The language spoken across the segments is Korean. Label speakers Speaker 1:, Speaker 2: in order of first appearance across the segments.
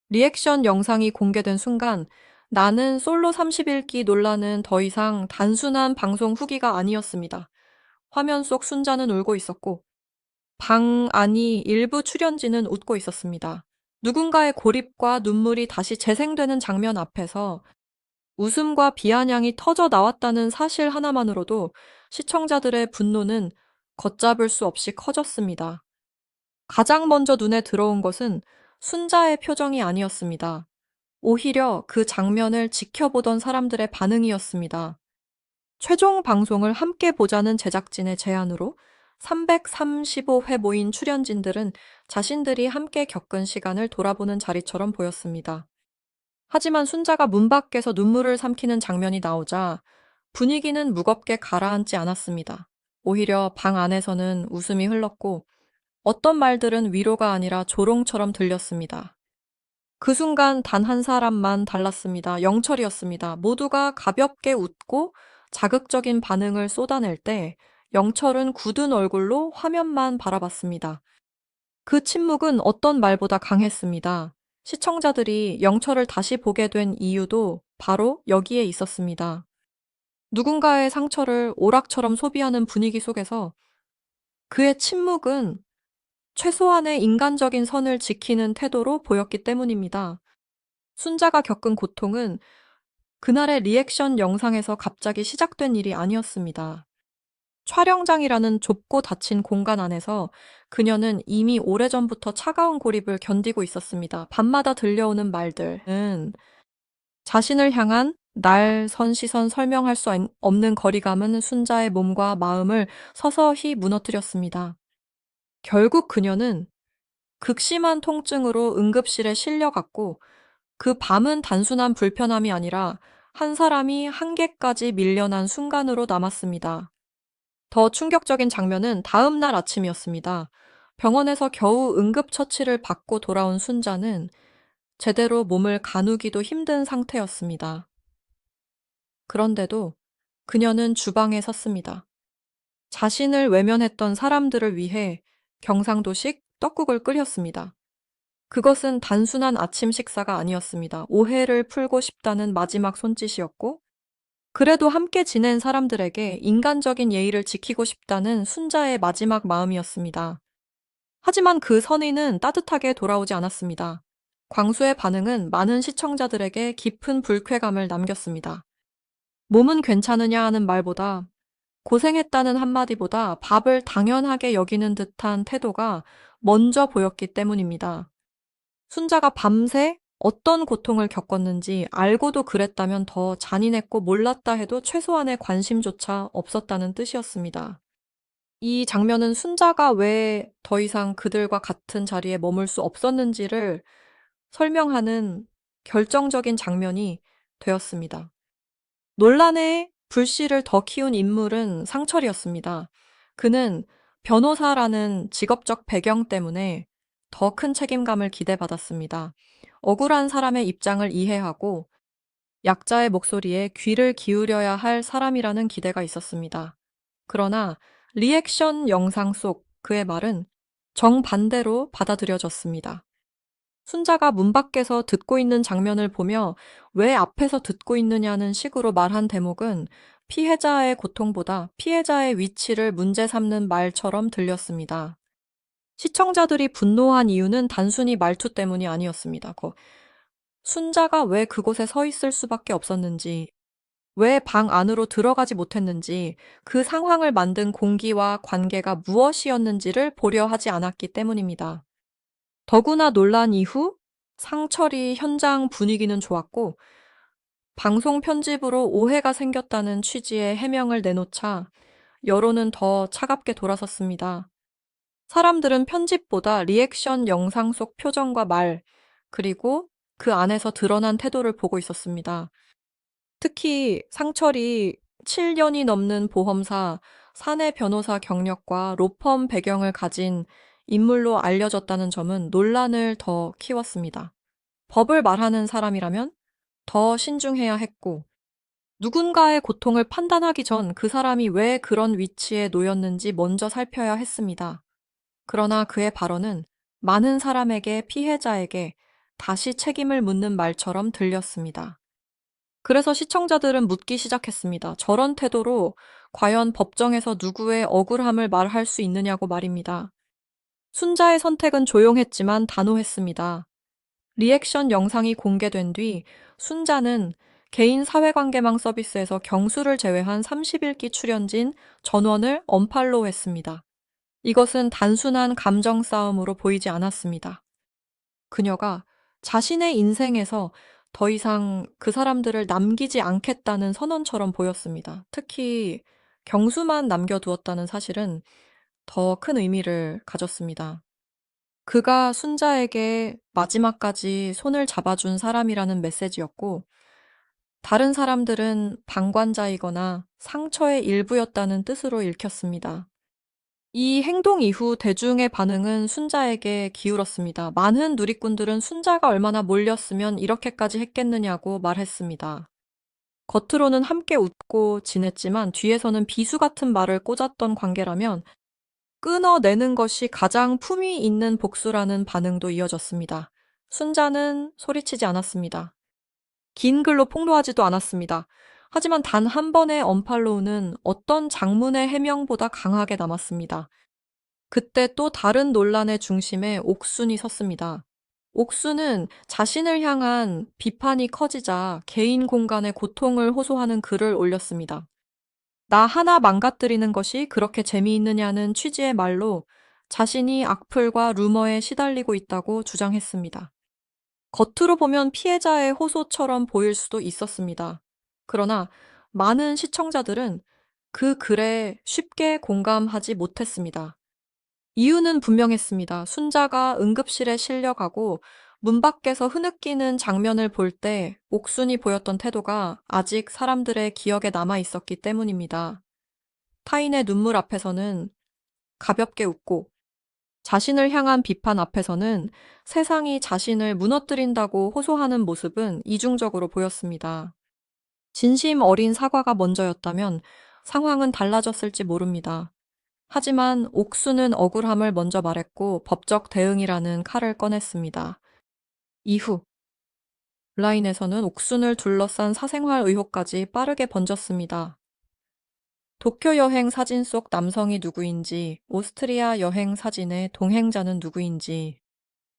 Speaker 1: 리액션 영상이 공개된 순간 나는 솔로 30일기 논란은 더 이상 단순한 방송 후기가 아니었습니다. 화면 속 순자는 울고 있었고 방 안이 일부 출연진은 웃고 있었습니다. 누군가의 고립과 눈물이 다시 재생되는 장면 앞에서 웃음과 비아냥이 터져 나왔다는 사실 하나만으로도 시청자들의 분노는 걷잡을 수 없이 커졌습니다. 가장 먼저 눈에 들어온 것은 순자의 표정이 아니었습니다. 오히려 그 장면을 지켜보던 사람들의 반응이었습니다. 최종 방송을 함께 보자는 제작진의 제안으로 335회 모인 출연진들은 자신들이 함께 겪은 시간을 돌아보는 자리처럼 보였습니다. 하지만 순자가 문 밖에서 눈물을 삼키는 장면이 나오자 분위기는 무겁게 가라앉지 않았습니다. 오히려 방 안에서는 웃음이 흘렀고 어떤 말들은 위로가 아니라 조롱처럼 들렸습니다. 그 순간 단 한 사람만 달랐습니다. 영철이었습니다. 모두가 가볍게 웃고 자극적인 반응을 쏟아낼 때 영철은 굳은 얼굴로 화면만 바라봤습니다. 그 침묵은 어떤 말보다 강했습니다. 시청자들이 영철을 다시 보게 된 이유도 바로 여기에 있었습니다. 누군가의 상처를 오락처럼 소비하는 분위기 속에서 그의 침묵은 최소한의 인간적인 선을 지키는 태도로 보였기 때문입니다. 순자가 겪은 고통은 그날의 리액션 영상에서 갑자기 시작된 일이 아니었습니다. 촬영장이라는 좁고 닫힌 공간 안에서 그녀는 이미 오래전부터 차가운 고립을 견디고 있었습니다. 밤마다 들려오는 말들은 자신을 향한 날 선 시선 설명할 수 없는 거리감은 순자의 몸과 마음을 서서히 무너뜨렸습니다. 결국 그녀는 극심한 통증으로 응급실에 실려갔고 그 밤은 단순한 불편함이 아니라 한 사람이 한계까지 밀려난 순간으로 남았습니다. 더 충격적인 장면은 다음 날 아침이었습니다. 병원에서 겨우 응급처치를 받고 돌아온 순자는 제대로 몸을 가누기도 힘든 상태였습니다. 그런데도 그녀는 주방에 섰습니다. 자신을 외면했던 사람들을 위해 경상도식 떡국을 끓였습니다. 그것은 단순한 아침 식사가 아니었습니다. 오해를 풀고 싶다는 마지막 손짓이었고, 그래도 함께 지낸 사람들에게 인간적인 예의를 지키고 싶다는 순자의 마지막 마음이었습니다. 하지만 그 선의는 따뜻하게 돌아오지 않았습니다. 광수의 반응은 많은 시청자들에게 깊은 불쾌감을 남겼습니다. 몸은 괜찮으냐 하는 말보다 고생했다는 한마디보다 밥을 당연하게 여기는 듯한 태도가 먼저 보였기 때문입니다. 순자가 밤새 어떤 고통을 겪었는지 알고도 그랬다면 더 잔인했고 몰랐다 해도 최소한의 관심조차 없었다는 뜻이었습니다. 이 장면은 순자가 왜 더 이상 그들과 같은 자리에 머물 수 없었는지를 설명하는 결정적인 장면이 되었습니다. 논란의 불씨를 더 키운 인물은 상철이었습니다. 그는 변호사라는 직업적 배경 때문에 더 큰 책임감을 기대받았습니다. 억울한 사람의 입장을 이해하고 약자의 목소리에 귀를 기울여야 할 사람이라는 기대가 있었습니다. 그러나 리액션 영상 속 그의 말은 정반대로 받아들여졌습니다. 순자가 문 밖에서 듣고 있는 장면을 보며 왜 앞에서 듣고 있느냐는 식으로 말한 대목은 피해자의 고통보다 피해자의 위치를 문제 삼는 말처럼 들렸습니다. 시청자들이 분노한 이유는 단순히 말투 때문이 아니었습니다. 순자가 왜 그곳에 서 있을 수밖에 없었는지, 왜 방 안으로 들어가지 못했는지, 그 상황을 만든 공기와 관계가 무엇이었는지를 보려 하지 않았기 때문입니다. 더구나 논란 이후 상철이 현장 분위기는 좋았고 방송 편집으로 오해가 생겼다는 취지의 해명을 내놓자 여론은 더 차갑게 돌아섰습니다. 사람들은 편집보다 리액션 영상 속 표정과 말, 그리고 그 안에서 드러난 태도를 보고 있었습니다. 특히 상철이 7년이 넘는 보험사 사내 변호사 경력과 로펌 배경을 가진 인물로 알려졌다는 점은 논란을 더 키웠습니다. 법을 말하는 사람이라면 더 신중해야 했고, 누군가의 고통을 판단하기 전 그 사람이 왜 그런 위치에 놓였는지 먼저 살펴야 했습니다. 그러나 그의 발언은 많은 사람에게, 피해자에게 다시 책임을 묻는 말처럼 들렸습니다. 그래서 시청자들은 묻기 시작했습니다. 저런 태도로 과연 법정에서 누구의 억울함을 말할 수 있느냐고 말입니다. 순자의 선택은 조용했지만 단호했습니다. 리액션 영상이 공개된 뒤 순자는 개인 사회관계망 서비스에서 경수를 제외한 30일기 출연진 전원을 언팔로우했습니다. 이것은 단순한 감정 싸움으로 보이지 않았습니다. 그녀가 자신의 인생에서 더 이상 그 사람들을 남기지 않겠다는 선언처럼 보였습니다. 특히 경수만 남겨두었다는 사실은 더 큰 의미를 가졌습니다. 그가 순자에게 마지막까지 손을 잡아준 사람이라는 메시지였고, 다른 사람들은 방관자이거나 상처의 일부였다는 뜻으로 읽혔습니다. 이 행동 이후 대중의 반응은 순자에게 기울었습니다. 많은 누리꾼들은 순자가 얼마나 몰렸으면 이렇게까지 했겠느냐고 말했습니다. 겉으로는 함께 웃고 지냈지만 뒤에서는 비수 같은 말을 꽂았던 관계라면 끊어내는 것이 가장 품위 있는 복수라는 반응도 이어졌습니다. 순자는 소리치지 않았습니다. 긴 글로 폭로하지도 않았습니다. 하지만 단 한 번의 언팔로우는 어떤 장문의 해명보다 강하게 남았습니다. 그때 또 다른 논란의 중심에 옥순이 섰습니다. 옥순은 자신을 향한 비판이 커지자 개인 공간의 고통을 호소하는 글을 올렸습니다. 나 하나 망가뜨리는 것이 그렇게 재미있느냐는 취지의 말로 자신이 악플과 루머에 시달리고 있다고 주장했습니다. 겉으로 보면 피해자의 호소처럼 보일 수도 있었습니다. 그러나 많은 시청자들은 그 글에 쉽게 공감하지 못했습니다. 이유는 분명했습니다. 순자가 응급실에 실려가고 문 밖에서 흐느끼는 장면을 볼 때 옥순이 보였던 태도가 아직 사람들의 기억에 남아 있었기 때문입니다. 타인의 눈물 앞에서는 가볍게 웃고 자신을 향한 비판 앞에서는 세상이 자신을 무너뜨린다고 호소하는 모습은 이중적으로 보였습니다. 진심 어린 사과가 먼저였다면 상황은 달라졌을지 모릅니다. 하지만 옥수는 억울함을 먼저 말했고 법적 대응이라는 칼을 꺼냈습니다. 이후 온라인에서는 옥순을 둘러싼 사생활 의혹까지 빠르게 번졌습니다. 도쿄 여행 사진 속 남성이 누구인지, 오스트리아 여행 사진의 동행자는 누구인지,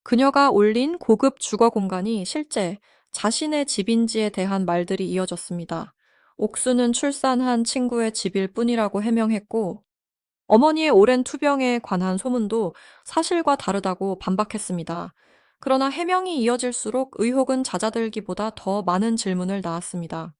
Speaker 1: 그녀가 올린 고급 주거 공간이 실제 자신의 집인지에 대한 말들이 이어졌습니다. 옥수는 출산한 친구의 집일 뿐이라고 해명했고, 어머니의 오랜 투병에 관한 소문도 사실과 다르다고 반박했습니다. 그러나 해명이 이어질수록 의혹은 잦아들기보다 더 많은 질문을 낳았습니다.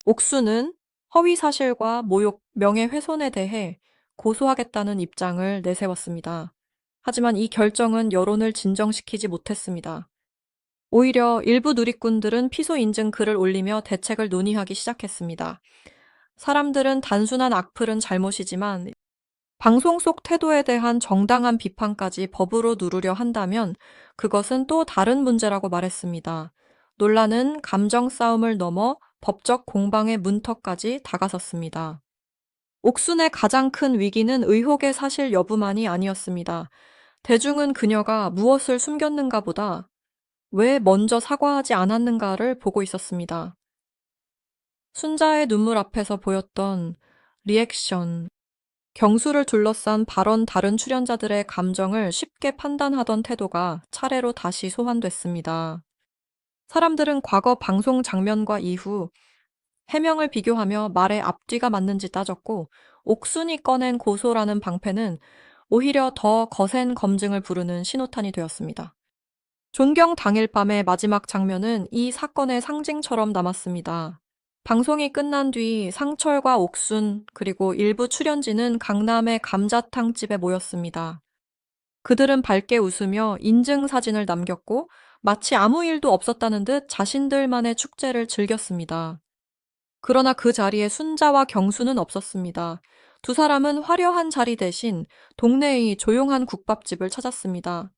Speaker 1: 옥수는 허위 사실과 모욕, 명예훼손에 대해 고소하겠다는 입장을 내세웠습니다. 하지만 이 결정은 여론을 진정시키지 못했습니다. 오히려 일부 누리꾼들은 피소 인증 글을 올리며 대책을 논의하기 시작했습니다. 사람들은 단순한 악플은 잘못이지만 방송 속 태도에 대한 정당한 비판까지 법으로 누르려 한다면 그것은 또 다른 문제라고 말했습니다. 논란은 감정 싸움을 넘어 법적 공방의 문턱까지 다가섰습니다. 옥순의 가장 큰 위기는 의혹의 사실 여부만이 아니었습니다. 대중은 그녀가 무엇을 숨겼는가 보다 왜 먼저 사과하지 않았는가를 보고 있었습니다. 순자의 눈물 앞에서 보였던 리액션, 경수를 둘러싼 발언 다른 출연자들의 감정을 쉽게 판단하던 태도가 차례로 다시 소환됐습니다. 사람들은 과거 방송 장면과 이후 해명을 비교하며 말의 앞뒤가 맞는지 따졌고 옥순이 꺼낸 고소라는 방패는 오히려 더 거센 검증을 부르는 신호탄이 되었습니다. 존경 당일 밤의 마지막 장면은 이 사건의 상징처럼 남았습니다. 방송이 끝난 뒤 상철과 옥순 그리고 일부 출연진은 강남의 감자탕집에 모였습니다. 그들은 밝게 웃으며 인증 사진을 남겼고 마치 아무 일도 없었다는 듯 자신들만의 축제를 즐겼습니다. 그러나 그 자리에 순자와 경수는 없었습니다. 두 사람은 화려한 자리 대신 동네의 조용한 국밥집을 찾았습니다.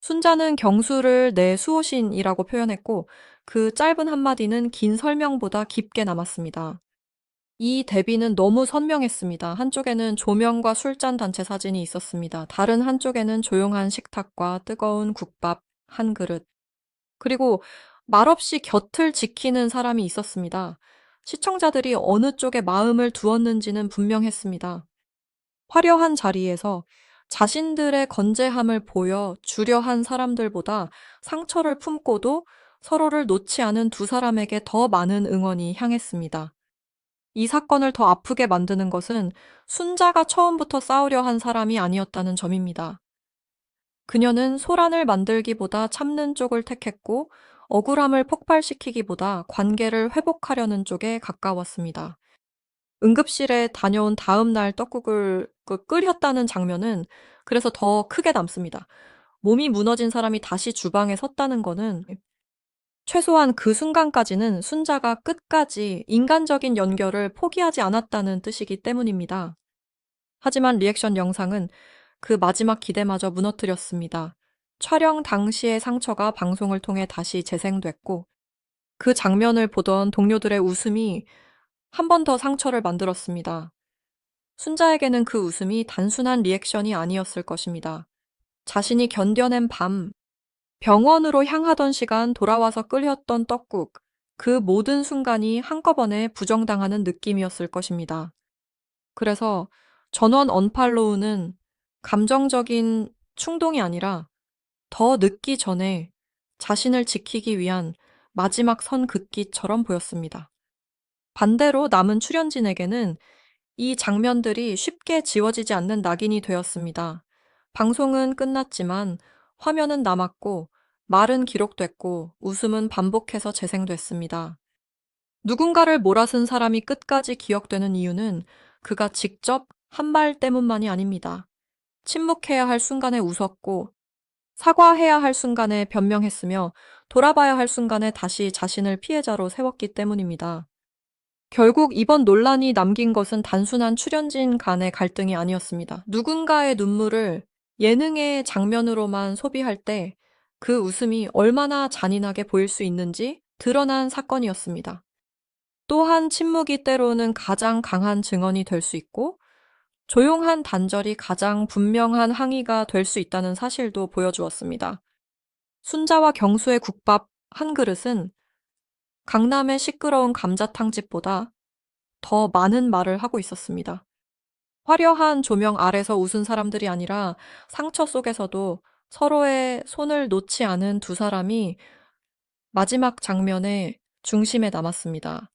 Speaker 1: 순자는 경수를 내 수호신이라고 표현했고 그 짧은 한마디는 긴 설명보다 깊게 남았습니다. 이 대비는 너무 선명했습니다. 한쪽에는 조명과 술잔 단체 사진이 있었습니다. 다른 한쪽에는 조용한 식탁과 뜨거운 국밥 한 그릇. 그리고 말없이 곁을 지키는 사람이 있었습니다. 시청자들이 어느 쪽에 마음을 두었는지는 분명했습니다. 화려한 자리에서 자신들의 건재함을 보여 주려한 사람들보다 상처를 품고도 서로를 놓지 않은 두 사람에게 더 많은 응원이 향했습니다. 이 사건을 더 아프게 만드는 것은 순자가 처음부터 싸우려 한 사람이 아니었다는 점입니다. 그녀는 소란을 만들기보다 참는 쪽을 택했고 억울함을 폭발시키기보다 관계를 회복하려는 쪽에 가까웠습니다. 응급실에 다녀온 다음 날 떡국을 끓였다는 장면은 그래서 더 크게 남습니다. 몸이 무너진 사람이 다시 주방에 섰다는 거는 최소한 그 순간까지는 순자가 끝까지 인간적인 연결을 포기하지 않았다는 뜻이기 때문입니다. 하지만 리액션 영상은 그 마지막 기대마저 무너뜨렸습니다. 촬영 당시의 상처가 방송을 통해 다시 재생됐고 그 장면을 보던 동료들의 웃음이 한 번 더 상처를 만들었습니다. 순자에게는 그 웃음이 단순한 리액션이 아니었을 것입니다. 자신이 견뎌낸 밤, 병원으로 향하던 시간 돌아와서 끓였던 떡국, 그 모든 순간이 한꺼번에 부정당하는 느낌이었을 것입니다. 그래서 전원 언팔로우는 감정적인 충동이 아니라 더 늦기 전에 자신을 지키기 위한 마지막 선 긋기처럼 보였습니다. 반대로 남은 출연진에게는 이 장면들이 쉽게 지워지지 않는 낙인이 되었습니다. 방송은 끝났지만 화면은 남았고 말은 기록됐고 웃음은 반복해서 재생됐습니다. 누군가를 몰아쓴 사람이 끝까지 기억되는 이유는 그가 직접 한 말 때문만이 아닙니다. 침묵해야 할 순간에 웃었고 사과해야 할 순간에 변명했으며 돌아봐야 할 순간에 다시 자신을 피해자로 세웠기 때문입니다. 결국 이번 논란이 남긴 것은 단순한 출연진 간의 갈등이 아니었습니다. 누군가의 눈물을 예능의 장면으로만 소비할 때 그 웃음이 얼마나 잔인하게 보일 수 있는지 드러난 사건이었습니다. 또한 침묵이 때로는 가장 강한 증언이 될 수 있고 조용한 단절이 가장 분명한 항의가 될 수 있다는 사실도 보여주었습니다. 순자와 경수의 국밥 한 그릇은 강남의 시끄러운 감자탕집보다 더 많은 말을 하고 있었습니다. 화려한 조명 아래서 웃은 사람들이 아니라 상처 속에서도 서로의 손을 놓지 않은 두 사람이 마지막 장면의 중심에 남았습니다.